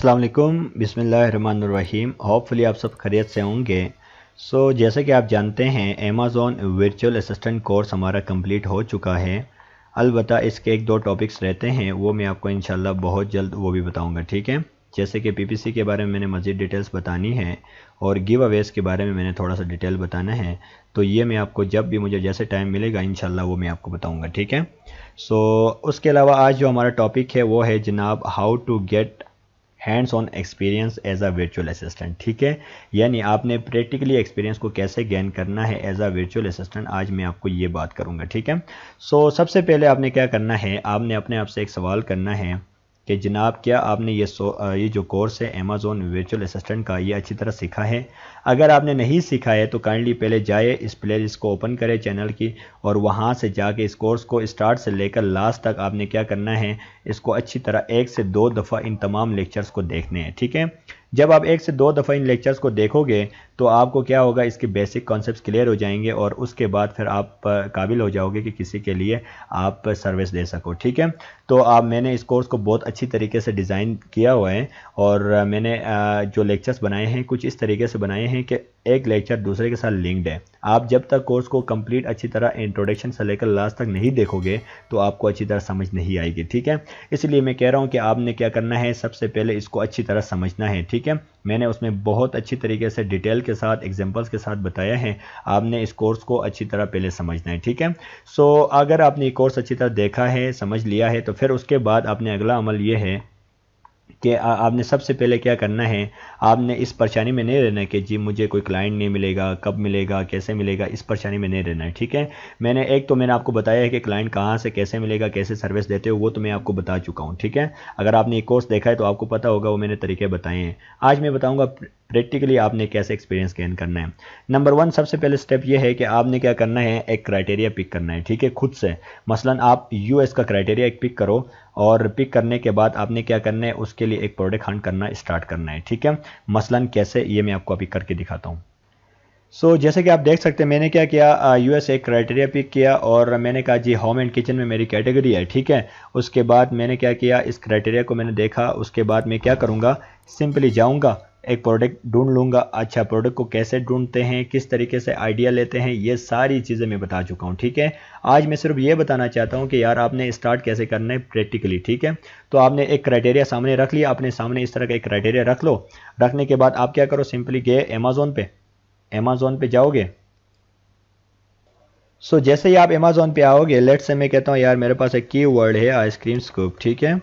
अस्सलाम वालेकुम, बिस्मिल्लाहिर्रहमानिर्रहीम। होपफुली आप सब खैरियत से होंगे। जैसे कि आप जानते हैं अमेज़ॉन वर्चुअल असिस्टेंट कोर्स हमारा कंप्लीट हो चुका है। अलबत्ता इसके एक दो टॉपिक्स रहते हैं, वो मैं आपको इंशाल्लाह बहुत जल्द वो भी बताऊंगा, ठीक है। जैसे कि पीपीसी के बारे में मैंने मज़ीद डिटेल्स बतानी है और गिव अवेज के बारे में मैंने थोड़ा सा डिटेल बताना है। तो ये मैं आपको जब भी मुझे जैसे टाइम मिलेगा इंशाल्लाह वो मैं आपको बताऊँगा, ठीक है। उसके अलावा आज जो हमारा टॉपिक है वो है जनाब how to get hands on experience as a virtual assistant, ठीक है। यानी आपने प्रैक्टिकली एक्सपीरियंस को कैसे गेन करना है एज अ वर्चुअल असिस्टेंट, आज मैं आपको ये बात करूंगा, ठीक है। सबसे पहले आपने क्या करना है, आपने अपने आप से एक सवाल करना है कि जनाब क्या आपने ये जो कोर्स है अमेज़ॉन वर्चुअल असिस्टेंट का ये अच्छी तरह सीखा है। अगर आपने नहीं सीखा है तो काइंडली पहले जाए इस प्लेलिस्ट को ओपन करें चैनल की और वहाँ से जाके इस कोर्स को स्टार्ट से लेकर लास्ट तक आपने क्या करना है, इसको अच्छी तरह 1 से 2 दफ़ा इन तमाम लेक्चर्स को देखने हैं, ठीक है। जब आप 1 से 2 दफ़ा इन लेक्चर्स को देखोगे तो आपको क्या होगा, इसके बेसिक कॉन्सेप्ट्स क्लियर हो जाएंगे और उसके बाद फिर आप काबिल हो जाओगे कि किसी के लिए आप सर्विस दे सको, ठीक है। मैंने इस कोर्स को बहुत अच्छी तरीके से डिज़ाइन किया हुआ है और मैंने जो लेक्चर्स बनाए हैं कुछ इस तरीके से बनाए हैं कि एक लेक्चर दूसरे के साथ लिंक्ड है। आप जब तक कोर्स को कंप्लीट अच्छी तरह इंट्रोडक्शन से लेकर लास्ट तक नहीं देखोगे तो आपको अच्छी तरह समझ नहीं आएगी, ठीक है। इसलिए मैं कह रहा हूँ कि आपने क्या करना है, सबसे पहले इसको अच्छी तरह समझना है, ठीक है। मैंने उसमें बहुत अच्छी तरीके से डिटेल के साथ एग्जांपल्स के साथ बताया है, आपने इस कोर्स को अच्छी तरह पहले समझना है, ठीक है। अगर आपने ये कोर्स अच्छी तरह देखा है, समझ लिया है, तो फिर उसके बाद आपने अगला अमल ये है कि आपने सबसे पहले क्या करना है, आपने इस परेशानी में नहीं रहना है कि जी मुझे कोई क्लाइंट नहीं मिलेगा, कब मिलेगा, कैसे मिलेगा, इस परेशानी में नहीं रहना है, ठीक है। मैंने आपको बताया है कि क्लाइंट कहाँ से कैसे मिलेगा, कैसे सर्विस देते हो, वो तो मैं आपको बता चुका हूँ, ठीक है। अगर आपने ये कोर्स देखा है तो आपको पता होगा, वो मैंने तरीके बताए हैं। आज मैं बताऊँगा प्रैक्टिकली आपने कैसे एक्सपीरियंस गेन करना है। नंबर 1 सबसे पहले स्टेप ये है कि आपने क्या करना है, एक क्राइटेरिया पिक करना है, ठीक है, खुद से। मसलन आप यूएस का क्राइटेरिया एक पिक करो और पिक करने के बाद आपने क्या करना है, उसके लिए एक प्रोडक्ट हंट करना स्टार्ट करना है, ठीक है। मसलन कैसे, ये मैं आपको अभी करके दिखाता हूँ। जैसे कि आप देख सकते हैं मैंने क्या किया, यूएस एक क्राइटेरिया पिक किया और मैंने कहा जी होम एंड किचन में मेरी कैटेगरी है, ठीक है। उसके बाद मैंने क्या किया, इस क्राइटेरिया को मैंने देखा, उसके बाद मैं क्या करूँगा, सिंपली जाऊँगा, एक प्रोडक्ट ढूंढ लूँगा। अच्छा, प्रोडक्ट को कैसे ढूंढते हैं, किस तरीके से आइडिया लेते हैं, ये सारी चीज़ें मैं बता चुका हूँ, ठीक है। आज मैं सिर्फ ये बताना चाहता हूँ कि यार आपने स्टार्ट कैसे करना है प्रैक्टिकली, ठीक है। तो आपने एक क्राइटेरिया सामने रख लिया, अपने सामने इस तरह का एक क्राइटेरिया रख लो। रखने के बाद आप क्या करो, सिंपली गए अमेज़ॉन पे जाओगे। जैसे ही आप अमेज़ॉन पे आओगे, लेट्स से मैं कहता हूँ यार मेरे पास एक कीवर्ड है आइसक्रीम स्कूप, ठीक है।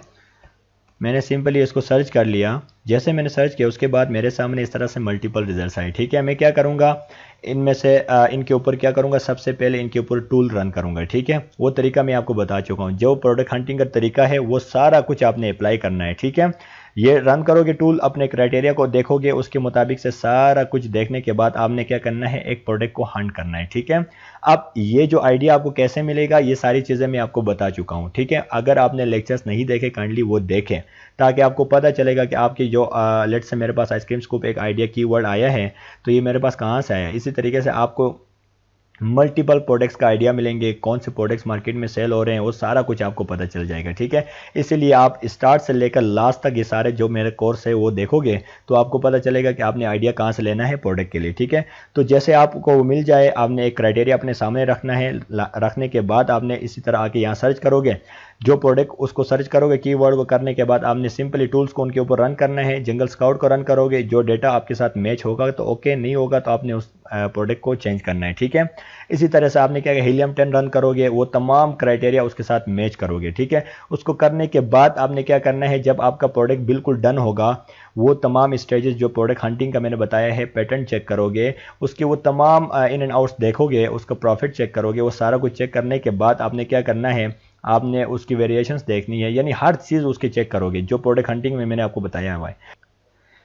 मैंने सिंपली इसको सर्च कर लिया। जैसे मैंने सर्च किया उसके बाद मेरे सामने इस तरह से मल्टीपल रिजल्ट्स आए, ठीक है। मैं क्या करूँगा, इनमें से इनके ऊपर क्या करूँगा, सबसे पहले इनके ऊपर टूल रन करूँगा, ठीक है। वो तरीका मैं आपको बता चुका हूँ, जो प्रोडक्ट हंटिंग का तरीका है वो सारा कुछ आपने अप्लाई करना है, ठीक है। ये रन करोगे टूल, अपने क्राइटेरिया को देखोगे, उसके मुताबिक से सारा कुछ देखने के बाद आपने क्या करना है, एक प्रोडक्ट को हंट करना है, ठीक है। अब ये जो आइडिया आपको कैसे मिलेगा, ये सारी चीज़ें मैं आपको बता चुका हूँ, ठीक है। अगर आपने लेक्चर्स नहीं देखे काइंडली वो देखें, ताकि आपको पता चलेगा कि आपकी जो लेट्स से मेरे पास आइसक्रीम स्कूप एक आइडिया कीवर्ड आया है, तो ये मेरे पास कहाँ से आया। इसी तरीके से आपको मल्टीपल प्रोडक्ट्स का आइडिया मिलेंगे, कौन से प्रोडक्ट्स मार्केट में सेल हो रहे हैं, वो सारा कुछ आपको पता चल जाएगा, ठीक है। इसीलिए आप स्टार्ट से लेकर लास्ट तक ये सारे जो मेरे कोर्स है वो देखोगे तो आपको पता चलेगा कि आपने आइडिया कहाँ से लेना है प्रोडक्ट के लिए, ठीक है। तो जैसे आपको वो मिल जाए, आपने एक क्राइटेरिया अपने सामने रखना है। रखने के बाद आपने इसी तरह आके यहाँ सर्च करोगे, जो प्रोडक्ट उसको सर्च करोगे, कीवर्ड को करने के बाद आपने सिंपली टूल्स को उनके ऊपर रन करना है। जंगल स्काउट को रन करोगे, जो डेटा आपके साथ मैच होगा तो ओके, नहीं होगा तो आपने उस प्रोडक्ट को चेंज करना है, ठीक है। इसी तरह से आपने क्या किया, हीलियम 10 रन करोगे, वो तमाम क्राइटेरिया उसके साथ मैच करोगे, ठीक है। उसको करने के बाद आपने क्या करना है, जब आपका प्रोडक्ट बिल्कुल डन होगा, वो तमाम स्टेजेस जो प्रोडक्ट हंटिंग का मैंने बताया है, पैटर्न चेक करोगे, उसके वो तमाम इन एंड आउट्स देखोगे, उसका प्रॉफिट चेक करोगे। वो सारा कुछ चेक करने के बाद आपने क्या करना है, आपने उसकी वेरिएशंस देखनी है, यानी हर चीज़ उसकी चेक करोगे जो प्रोडक्ट हंटिंग में मैंने आपको बताया हुआ है।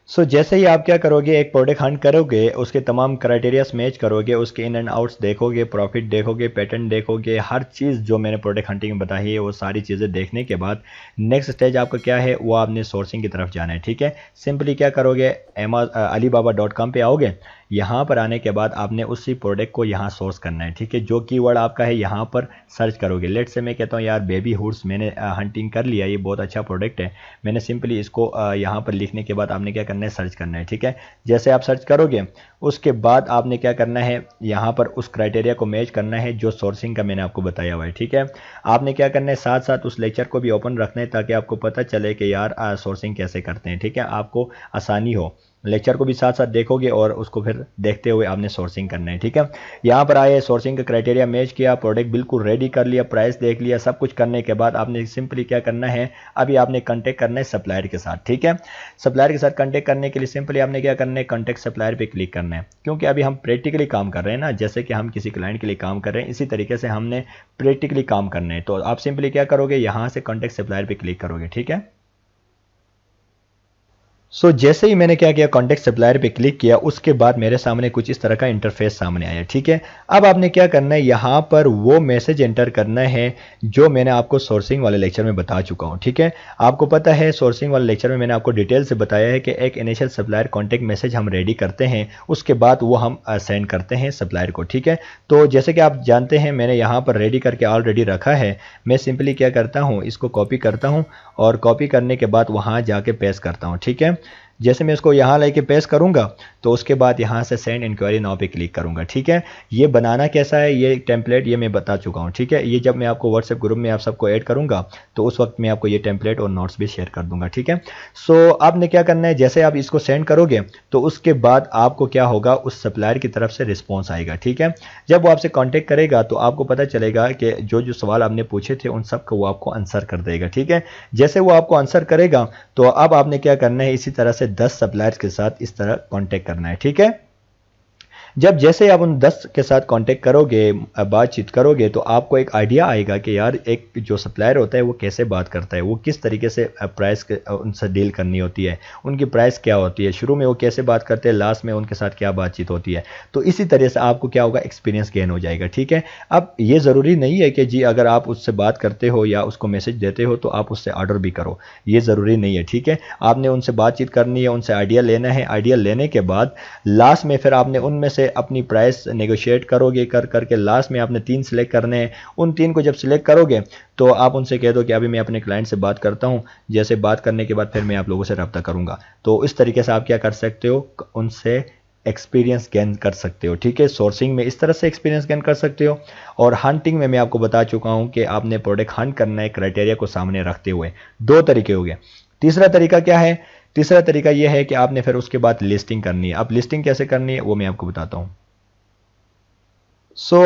जैसे ही आप क्या करोगे, एक प्रोडक्ट हंट करोगे, उसके तमाम क्राइटेरियाज मैच करोगे, उसके इन एंड आउट्स देखोगे, प्रॉफिट देखोगे, पैटर्न देखोगे, हर चीज़ जो मैंने प्रोडक्ट हंटिंग में बताई है वो सारी चीज़ें देखने के बाद नेक्स्ट स्टेज आपका क्या है, वो आपने सोर्सिंग की तरफ जाना है, ठीक है। सिंपली क्या करोगे, alibaba.com पे आओगे। यहाँ पर आने के बाद आपने उसी प्रोडक्ट को यहाँ सोर्स करना है, ठीक है। जो कीवर्ड आपका है यहाँ पर सर्च करोगे। लेट से मैं कहता हूँ यार बेबी हुड्स मैंने हंटिंग कर लिया, ये बहुत अच्छा प्रोडक्ट है, मैंने सिंपली इसको यहाँ पर लिखने के बाद आपने क्या करना है, सर्च करना है, ठीक है। जैसे आप सर्च करोगे उसके बाद आपने क्या करना है, यहाँ पर उस क्राइटेरिया को मैच करना है जो सोर्सिंग का मैंने आपको बताया हुआ है, ठीक है। आपने क्या करना है, साथ साथ उस लेक्चर को भी ओपन रखना है ताकि आपको पता चले कि यार सोर्सिंग कैसे करते हैं, ठीक है, आपको आसानी हो। लेक्चर को भी साथ साथ देखोगे और उसको फिर देखते हुए आपने सोर्सिंग करना है, ठीक है। यहाँ पर आए, सोर्सिंग का क्राइटेरिया मैच किया, प्रोडक्ट बिल्कुल रेडी कर लिया, प्राइस देख लिया, सब कुछ करने के बाद आपने सिंपली क्या करना है, अभी आपने कांटेक्ट करना है सप्लायर के साथ, ठीक है। सप्लायर के साथ कांटेक्ट करने के लिए सिंपली आपने क्या करना है, कांटेक्ट सप्लायर पे क्लिक करना है, क्योंकि अभी हम प्रैक्टिकली काम कर रहे हैं ना, जैसे कि हम किसी क्लाइंट के लिए काम कर रहे हैं इसी तरीके से हमने प्रैक्टिकली काम करना है। तो आप सिंपली क्या करोगे, यहाँ से कांटेक्ट सप्लायर पे क्लिक करोगे, ठीक है। सो जैसे ही मैंने क्या किया, कॉन्टेक्ट सप्लायर पे क्लिक किया, उसके बाद मेरे सामने कुछ इस तरह का इंटरफेस सामने आया, ठीक है। अब आपने क्या करना है, यहाँ पर वो मैसेज एंटर करना है जो मैंने आपको सोर्सिंग वाले लेक्चर में बता चुका हूँ, ठीक है। आपको पता है सोर्सिंग वाले लेक्चर में मैंने आपको डिटेल से बताया है कि एक इनिशियल सप्लायर कॉन्टेक्ट मैसेज हम रेडी करते हैं, उसके बाद वो हम सेंड करते हैं सप्लायर को, ठीक है। तो जैसे कि आप जानते हैं मैंने यहाँ पर रेडी करके ऑलरेडी रखा है। मैं सिंपली क्या करता हूँ, इसको कॉपी करता हूँ और कॉपी करने के बाद वहाँ जाके पेस्ट करता हूँ, ठीक है। जैसे मैं इसको यहाँ लेके पेस्ट करूँगा तो उसके बाद यहाँ से सेंड इंक्वायरी नाउ पे क्लिक करूँगा, ठीक है। ये बनाना कैसा है, ये टेम्पलेट ये मैं बता चुका हूँ, ठीक है। ये जब मैं आपको व्हाट्सएप ग्रुप में आप सबको ऐड करूँगा तो उस वक्त मैं आपको ये टेम्पलेट और नोट्स भी शेयर कर दूँगा, ठीक है। सो आपने क्या करना है, जैसे आप इसको सेंड करोगे तो उसके बाद आपको क्या होगा, उस सप्लायर की तरफ से रिस्पॉन्स आएगा, ठीक है। जब वो आपसे कॉन्टेक्ट करेगा तो आपको पता चलेगा कि जो जो सवाल आपने पूछे थे उन सब को वो आपको आंसर कर देगा, ठीक है। जैसे वो आपको आंसर करेगा तो अब आपने क्या करना है, इसी तरह से 10 सप्लायर्स के साथ इस तरह कांटेक्ट करना है, ठीक है। जब जैसे आप उन 10 के साथ कांटेक्ट करोगे, बातचीत करोगे, तो आपको एक आइडिया आएगा कि यार एक जो सप्लायर होता है वो कैसे बात करता है, वो किस तरीके से प्राइस उनसे डील करनी होती है, उनकी प्राइस क्या होती है, शुरू में वो कैसे बात करते हैं, लास्ट में उनके साथ क्या बातचीत होती है। तो इसी तरह से आपको क्या होगा, एक्सपीरियंस गेन हो जाएगा, ठीक है। अब ये ज़रूरी नहीं है कि जी अगर आप उससे बात करते हो या उसको मैसेज देते हो तो आप उससे ऑर्डर भी करो, ये ज़रूरी नहीं है, ठीक है। आपने उनसे बातचीत करनी है, उनसे आइडिया लेना है, आइडिया लेने के बाद लास्ट में फिर आपने उनमें से अपनी प्राइस नेगोशिएट करोगे, कर करके लास्ट में आपने 3 सिलेक्ट करने हैं। उन 3 को जब सिलेक्ट करोगे तो आप उनसे कह दो कि अभी मैं अपने क्लाइंट से बात करता हूं, जैसे बात करने के बाद फिर मैं आप लोगों से रब्ता करूंगा। तो इस तरीके से आप क्या कर सकते हो, उनसे एक्सपीरियंस गेन कर सकते हो, ठीक है। सोर्सिंग में इस तरह से एक्सपीरियंस गेन कर सकते हो, और हंटिंग में मैं आपको बता चुका हूं कि आपने प्रोडक्ट हंट करना है क्राइटेरिया को सामने रखते हुए। 2 तरीके हो गए। तीसरा तरीका क्या है, तीसरा तरीका यह है कि आपने फिर उसके बाद लिस्टिंग करनी है। अब लिस्टिंग कैसे करनी है वो मैं आपको बताता हूं।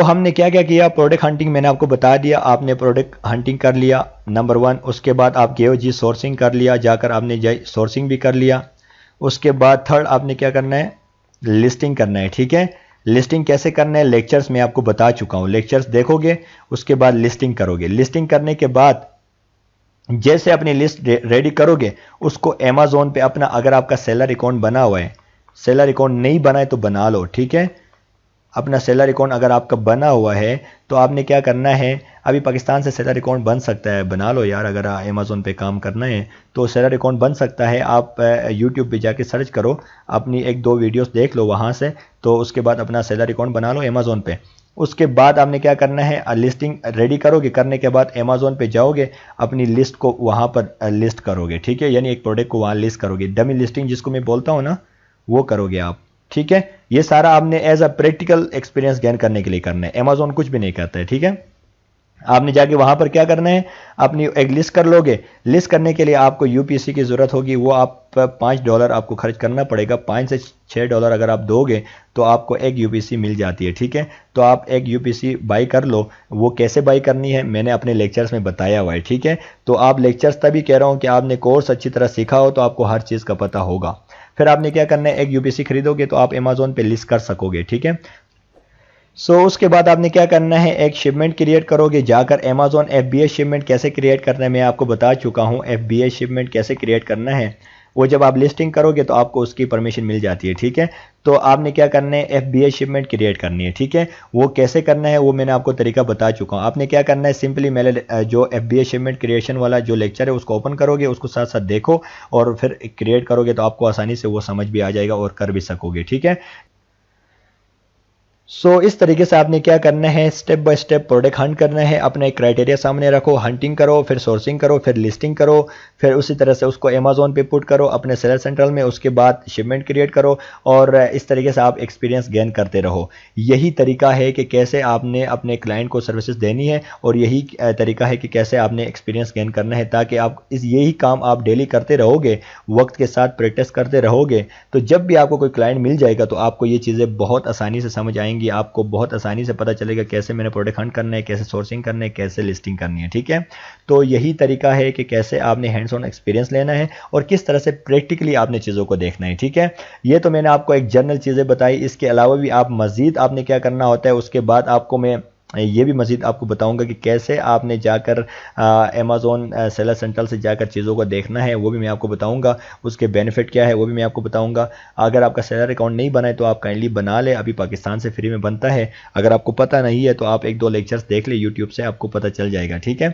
हमने क्या क्या किया, प्रोडक्ट हंटिंग मैंने आपको बता दिया। आपने प्रोडक्ट हंटिंग कर लिया नंबर 1, उसके बाद आप गए जी सोर्सिंग कर लिया, जाकर आपने सोर्सिंग भी कर लिया। उसके बाद थर्ड आपने क्या करना है, लिस्टिंग करना है, ठीक है। लिस्टिंग कैसे करना है, लेक्चर्स मैं आपको बता चुका हूं, लेक्चर्स देखोगे उसके बाद लिस्टिंग करोगे। लिस्टिंग करने के बाद जैसे अपनी लिस्ट रेडी करोगे उसको अमेज़न पे अपना, अगर आपका सेलर अकाउंट बना हुआ है, सेलर अकाउंट नहीं बना है तो बना लो, ठीक है। अपना सेलर अकाउंट अगर आपका बना हुआ है तो आपने क्या करना है, अभी पाकिस्तान से सेलर अकाउंट बन सकता है, बना लो यार। अगर अमेज़न पे काम करना है तो सेलर अकाउंट बन सकता है। आप यूट्यूब पे जाके सर्च करो, अपनी 1-2 वीडियोस देख लो वहाँ से, तो उसके बाद अपना सेलर अकाउंट बना लो अमेज़न पे। उसके बाद आपने क्या करना है, लिस्टिंग रेडी करोगे, करने के बाद अमेज़न पे जाओगे, अपनी लिस्ट को वहाँ पर लिस्ट करोगे, ठीक है। यानी एक प्रोडक्ट को वहाँ लिस्ट करोगे, डमी लिस्टिंग जिसको मैं बोलता हूँ ना, वो करोगे आप, ठीक है। ये सारा आपने as a practical experience gain करने के लिए करना है। अमेज़न कुछ भी नहीं करता है, ठीक है। आपने जाके वहां पर क्या करना है, अपनी एक लिस्ट कर लोगे। लिस्ट करने के लिए आपको यूपीसी की जरूरत होगी, वो आप $5 आपको खर्च करना पड़ेगा। 5 से $6 अगर आप दोगे तो आपको एक यूपीसी मिल जाती है, ठीक है। तो आप एक यूपीसी बाई कर लो। वो कैसे बाई करनी है मैंने अपने लेक्चर्स में बताया हुआ है, ठीक है। तो आप लेक्चर्स तभी कह रहा हूं कि आपने कोर्स अच्छी तरह सीखा हो तो आपको हर चीज़ का पता होगा। फिर आपने क्या करना है, एक यूपीसी खरीदोगे तो आप अमेज़न पे लिस्ट कर सकोगे, ठीक है। उसके बाद आपने क्या करना है, एक शिपमेंट क्रिएट करोगे, जाकर अमेज़न FBA शिपमेंट कैसे क्रिएट करना है मैं आपको बता चुका हूं। FBA शिपमेंट कैसे क्रिएट करना है वो जब आप लिस्टिंग करोगे तो आपको उसकी परमिशन मिल जाती है, ठीक है। तो आपने क्या करना है, FBA शिपमेंट क्रिएट करनी है, ठीक है। वो कैसे करना है वो मैंने आपको तरीका बता चुका हूँ। आपने क्या करना है, सिंपली मेरे जो FBA शिपमेंट क्रिएशन वाला जो लेक्चर है उसको ओपन करोगे, उसको साथ साथ देखो और फिर क्रिएट करोगे तो आपको आसानी से वो समझ भी आ जाएगा और कर भी सकोगे, ठीक है। इस तरीके से आपने क्या करना है, step by step product Hunt करना है, अपने क्राइटेरिया सामने रखो, हंटिंग करो, फिर सोर्सिंग करो, फिर लिस्टिंग करो, फिर उसी तरह से उसको अमेज़न पे पुट करो अपने सेलर सेंट्रल में, उसके बाद शिपमेंट क्रिएट करो और इस तरीके से आप एक्सपीरियंस गेन करते रहो। यही तरीका है कि कैसे आपने अपने क्लाइंट को सर्विसेज देनी है और यही तरीका है कि कैसे आपने एक्सपीरियंस गेन करना है, ताकि आप यही काम आप डेली करते रहोगे, वक्त के साथ प्रैक्टिस करते रहोगे, तो जब भी आपको कोई क्लाइंट मिल जाएगा तो आपको ये चीज़ें बहुत आसानी से समझ आएंगी, आपको बहुत आसानी से पता चलेगा कैसे मैंने प्रोडक्ट हंट करना है, कैसे सोर्सिंग करना है, कैसे लिस्टिंग करनी है। ठीक है, तो यही तरीका है कि कैसे आपने हैंड्स ऑन एक्सपीरियंस लेना है और किस तरह से प्रैक्टिकली आपने चीज़ों को देखना है। ठीक है, ये तो मैंने आपको एक जनरल चीज़ें बताई, इसके अलावा भी आप मज़ीद आपने क्या करना होता है, उसके बाद आपको मैं ये भी मज़ीद आपको बताऊंगा कि कैसे आपने जाकर अमेज़न सेलर सेंट्रल से जाकर चीज़ों को देखना है, वो भी मैं आपको बताऊंगा, उसके बेनिफिट क्या है वो भी मैं आपको बताऊंगा। अगर आपका सेलर अकाउंट नहीं बना है तो आप काइंडली बना ले, अभी पाकिस्तान से फ्री में बनता है। अगर आपको पता नहीं है तो आप 1-2 लेक्चर्स देख ले यूट्यूब से, आपको पता चल जाएगा। ठीक है,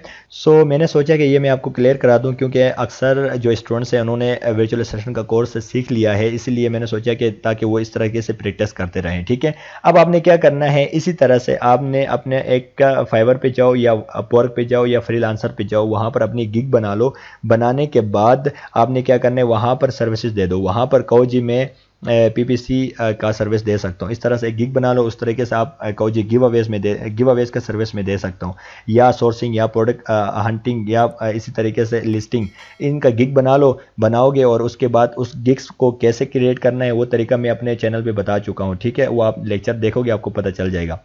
मैंने सोचा कि ये मैं आपको क्लियर करा दूँ, क्योंकि अक्सर जो स्टूडेंट्स हैं उन्होंने वर्चुअल असिस्टेंट का कोर्स सीख लिया है, इसीलिए मैंने सोचा कि ताकि वो इस तरीके से प्रैक्टिस करते रहें। ठीक है, अब आपने क्या करना है, इसी तरह से आपने अपने एक फाइवर पे जाओ या अपवर्क पे जाओ या फ्रीलांसर पे जाओ, वहाँ पर अपनी गिग बना लो। बनाने के बाद आपने क्या करना है, वहाँ पर सर्विसेज दे दो, वहाँ पर कहो जी मैं पीपीसी का सर्विस दे सकता हूँ, इस तरह से एक गिग बना लो। उस तरीके से आप कहो जी गिव अवेज का सर्विस में दे सकता हूँ, या सोर्सिंग या प्रोडक्ट हंटिंग या इसी तरीके से लिस्टिंग, इनका गिग बना लो। बनाओगे और उसके बाद उस गिग्स को कैसे क्रिएट करना है वो तरीका मैं अपने चैनल पे बता चुका हूँ। ठीक है, वो आप लेक्चर देखोगे आपको पता चल जाएगा।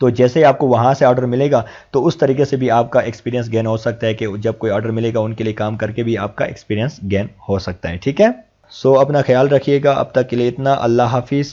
तो जैसे आपको वहाँ से ऑर्डर मिलेगा तो उस तरीके से भी आपका एक्सपीरियंस गेन हो सकता है, कि जब कोई ऑर्डर मिलेगा उनके लिए काम करके भी आपका एक्सपीरियंस गेन हो सकता है। ठीक है, अपना ख्याल रखिएगा। अब तक के लिए इतना, अल्लाह हाफिज़।